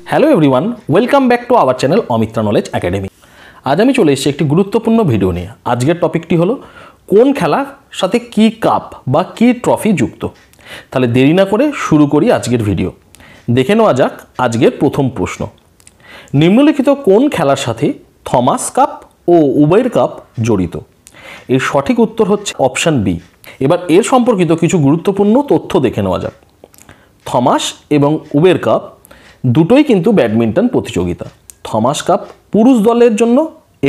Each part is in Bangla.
Hello everyone, welcome back to our channel Amitra knowledge academy. আজ আমি চলে এসেছি একটি গুরুত্বপূর্ণ ভিডিও নিয়ে। আজকের টপিকটি হলো কোন খেলার সাথে কি কাপ বা কি ট্রফি যুক্ত। তাহলে দেরি না করে শুরু করি আজকের ভিডিও। দেখে নেওয়া যাক আজকের প্রথম প্রশ্ন। নিম্নলিখিত কোন খেলার সাথে থমাস কাপ ও উবের কাপ জড়িত? এর সঠিক উত্তর হচ্ছে অপশান বি। এবার এর সম্পর্কিত কিছু গুরুত্বপূর্ণ তথ্য দেখে নেওয়া যাক। থমাস এবং উবের কাপ দুটোই কিন্তু ব্যাডমিন্টন প্রতিযোগিতা। থমাস কাপ পুরুষ দলের জন্য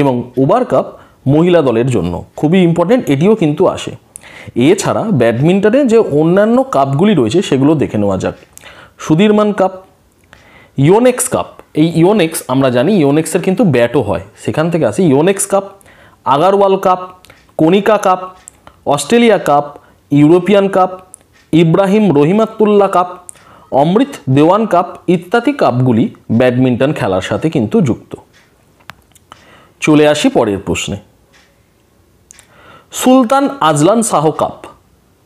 এবং উবার কাপ মহিলা দলের জন্য। খুবই ইম্পর্টেন্ট, এটিও কিন্তু আসে। এছাড়া ব্যাডমিন্টনে যে অন্যান্য কাপগুলি রয়েছে সেগুলো দেখে নেওয়া যাক। সুধীরমান কাপ, ইওনেক্স কাপ। এই ইওনেক্স আমরা জানি ইওনেক্সের কিন্তু ব্যাটও হয়, সেখান থেকে আসে Yonex cup, Agarwal cup, Konica cup, Australia cup, European cup, Ibrahim Rahimatullah cup, Amrit Dewan cup ইত্যাদি কাপগুলি ব্যাডমিন্টন খেলার সাথে কিন্তু যুক্ত। চলে আসি পরের প্রশ্নে। সুলতান আজলান শাহ কাপ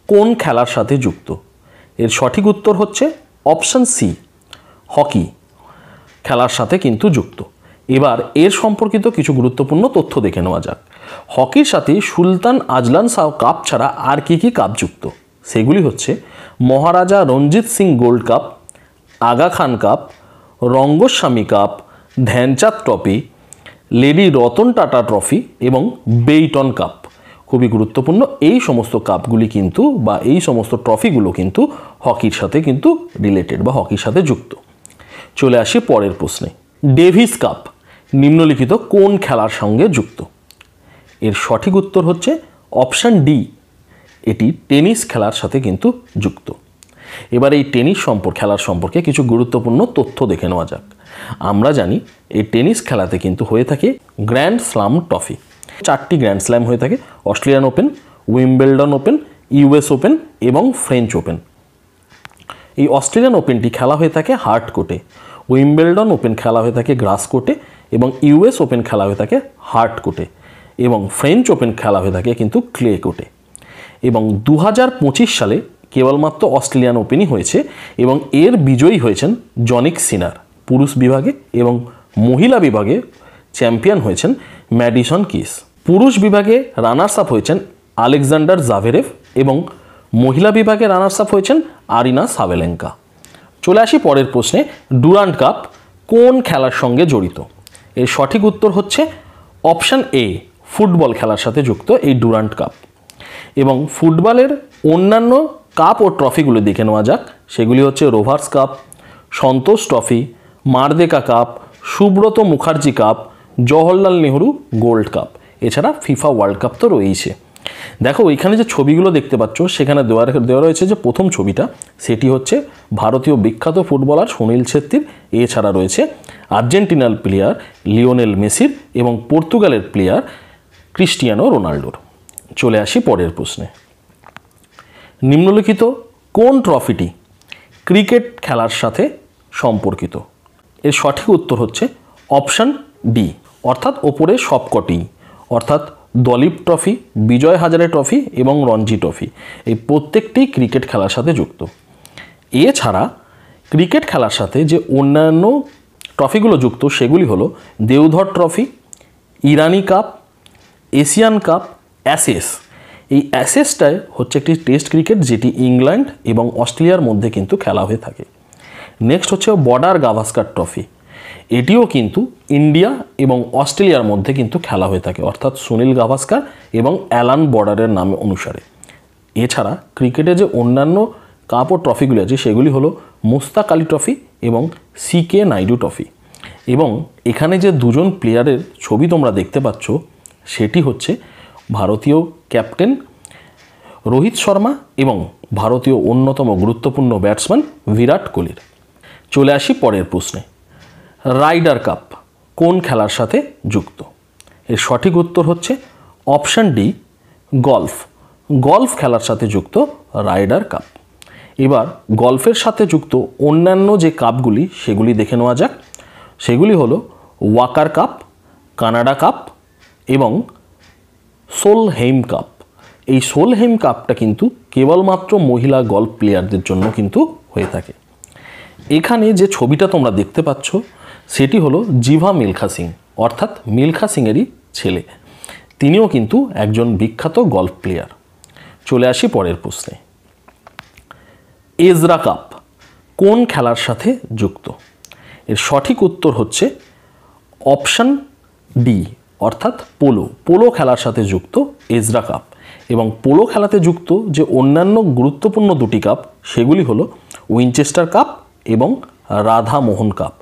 কোন খেলার সাথে যুক্ত? এর সঠিক উত্তর হচ্ছে অপশান সি, হকি খেলার সাথে কিন্তু যুক্ত। এবার এর সম্পর্কিত কিছু গুরুত্বপূর্ণ তথ্য দেখে নেওয়া যাক। হকির সাথে সুলতান আজলান শাহ কাপ ছাড়া আর কি কি কাপ যুক্ত? সেগুলি হচ্ছে Maharaja Ranjit Singh gold cup, Aga Khan cup, Rangaswamy cup, Dhyan Chand trophy, lady Ratan Tata trophy এবং বেইটন কাপ। খুবই গুরুত্বপূর্ণ এই সমস্ত কাপগুলি কিন্তু বা এই সমস্ত ট্রফিগুলো কিন্তু হকির সাথে কিন্তু রিলেটেড বা হকির সাথে যুক্ত। চলে আসি পরের প্রশ্নে। ডেভিস কাপ নিম্নলিখিত কোন খেলার সঙ্গে যুক্ত? এর সঠিক উত্তর হচ্ছে অপশান ডি, এটি টেনিস খেলার সাথে কিন্তু যুক্ত। এবার এই টেনিস খেলার সম্পর্কে কিছু গুরুত্বপূর্ণ তথ্য দেখে নেওয়া যাক। আমরা জানি এই টেনিস খেলাতে কিন্তু হয়ে থাকে গ্র্যান্ড স্লাম ট্রফি। 4টি গ্র্যান্ড স্ল্যাম হয়ে থাকে: Australian open, Wimbledon open, US open এবং ফ্রেঞ্চ ওপেন। এই অস্ট্রেলিয়ান ওপেনটি খেলা হয়ে থাকে হার্ড কোর্টে, উইম্বেলডন ওপেন খেলা হয়ে থাকে গ্রাস কোর্টে এবং ইউএস ওপেন খেলা হয়ে থাকে হার্ড কোর্টে এবং ফ্রেঞ্চ ওপেন খেলা হয়ে থাকে কিন্তু ক্লে কোর্টে। এবং 2025 সালে কেবলমাত্র অস্ট্রেলিয়ান ওপেনই হয়েছে এবং এর বিজয়ী হয়েছেন জনিক সিনার পুরুষ বিভাগে এবং মহিলা বিভাগে চ্যাম্পিয়ন হয়েছেন ম্যাডিসন কিস। পুরুষ বিভাগে রানার্স আপ হয়েছেন আলেকজান্ডার জাভেরেভ এবং মহিলা বিভাগে রানার্স আপ হয়েছেন আরিনা সাবেলেঙ্কা। চলে আসি পরের প্রশ্নে। ডুরান্ড কাপ কোন খেলার সঙ্গে জড়িত? এর সঠিক উত্তর হচ্ছে অপশান এ, ফুটবল খেলার সাথে যুক্ত এই ডুরান্ড কাপ। এবং ফুটবলের অন্যান্য কাপ ও ট্রফিগুলো দেখে নেওয়া যাক। সেগুলি হচ্ছে Rovers cup, Santosh trophy, Merdeka cup, Subroto Mukherjee cup, Jawaharlal Nehru gold cup. এছাড়া ফিফা ওয়ার্ল্ড কাপ তো রয়েছে। দেখো এখানে যে ছবিগুলো দেখতে পাচ্ছ সেখানে দেওয়া রয়েছে যে প্রথম ছবিটা সেটি হচ্ছে ভারতীয় বিখ্যাত ফুটবলার সুনীল ছেত্রীর। এছাড়া রয়েছে আর্জেন্টিনার প্লেয়ার লিওনেল মেসির এবং পর্তুগালের প্লেয়ার ক্রিস্টিয়ানো রোনাল্ডোর। চলে আসি পরের প্রশ্নে। নিম্নলিখিত কোন ট্রফিটি ক্রিকেট খেলার সাথে সম্পর্কিত? এর সঠিক উত্তর হচ্ছে অপশান ডি, অর্থাৎ ওপরে সবকটি, অর্থাৎ দলীপ ট্রফি, বিজয় হাজারে ট্রফি এবং রঞ্জি ট্রফি। এই প্রত্যেকটি ক্রিকেট খেলার সাথে যুক্ত। এছাড়া ক্রিকেট খেলার সাথে যে অন্যান্য ট্রফিগুলো যুক্ত সেগুলি হলো দেওধর ট্রফি, ইরানি কাপ, এশিয়ান কাপ, অ্যাশেস। এই অ্যাশেসটায় হচ্ছে একটি টেস্ট ক্রিকেট যেটি ইংল্যান্ড এবং অস্ট্রেলিয়ার মধ্যে কিন্তু খেলা হয়ে থাকে। নেক্সট হচ্ছে বর্ডার গাভাস্কার ট্রফি, এটিও কিন্তু ইন্ডিয়া এবং অস্ট্রেলিয়ার মধ্যে কিন্তু খেলা হয়ে থাকে, অর্থাৎ সুনীল গাভাস্কার এবং অ্যালান বর্ডারের নাম অনুসারে। এছাড়া ক্রিকেটে যে অন্যান্য কাপ ও ট্রফিগুলি আছে সেগুলি হলো মুস্তাক আলী ট্রফি এবং সিকে নাইডু ট্রফি। এবং এখানে যে দুজন প্লেয়ারের ছবি তোমরা দেখতে পাচ্ছ সেটি হচ্ছে ভারতীয় ক্যাপ্টেন রোহিত শর্মা এবং ভারতীয় অন্যতম গুরুত্বপূর্ণ ব্যাটসম্যান বিরাট কোহলির। চলে আসি পরের প্রশ্নে। রাইডার কাপ কোন খেলার সাথে যুক্ত? এর সঠিক উত্তর হচ্ছে অপশান ডি, গলফ। গলফ খেলার সাথে যুক্ত রাইডার কাপ। এবার গলফের সাথে যুক্ত অন্যান্য যে কাপগুলি সেগুলি দেখে নেওয়া যাক। সেগুলি হলো ওয়াকার কাপ, কানাডা কাপ এবং সোলহেইম কাপ। এই সোলহেইম কাপটা কিন্তু কেবলমাত্র মহিলা গলফ প্লেয়ারদের জন্য কিন্তু হয়ে থাকে। এখানে যে ছবিটা তোমরা দেখতে পাচ্ছ সেটি হলো জিভা মিলখা সিং, অর্থাৎ মিলখা সিংয়েরই ছেলে। তিনিও কিন্তু একজন বিখ্যাত গলফ প্লেয়ার। চলে আসি পরের প্রশ্নে। এজরা কাপ কোন খেলার সাথে যুক্ত? এর সঠিক উত্তর হচ্ছে অপশান ডি, অর্থাৎ পোলো। পোলো খেলার সাথে যুক্ত এজরা কাপ। এবং পোলো খেলাতে যুক্ত যে অন্যান্য গুরুত্বপূর্ণ দুটি কাপ সেগুলি হলো উইনচেস্টার কাপ এবং রাধা মোহন কাপ।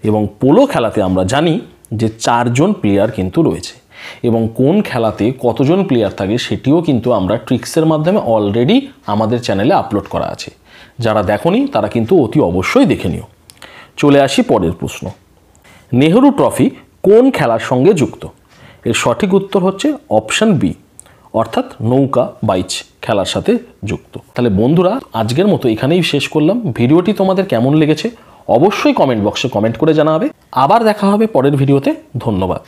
এবং পোলো খেলাতে আমরা জানি যে 4 জন প্লেয়ার কিন্তু রয়েছে, এবং কোন খেলাতে কতজন প্লেয়ার থাকে সেটিও কিন্তু আমরা ট্রিক্সের মাধ্যমে অলরেডি আমাদের চ্যানেলে আপলোড করা আছে। যারা দেখোনি তারা কিন্তু অতি অবশ্যই দেখে নিও। চলে আসি পরের প্রশ্ন। নেহেরু ট্রফি কোন খেলার সঙ্গে যুক্ত? এর সঠিক উত্তর হচ্ছে অপশান বি, অর্থাৎ নৌকা বাইচ খেলার সাথে যুক্ত। তাহলে বন্ধুরা, আজকের মতো এখানেই শেষ করলাম। ভিডিওটি তোমাদের কেমন লেগেছে অবশ্যই কমেন্ট বক্সে কমেন্ট করে জানাবে। আবার দেখা হবে পরের ভিডিওতে। ধন্যবাদ।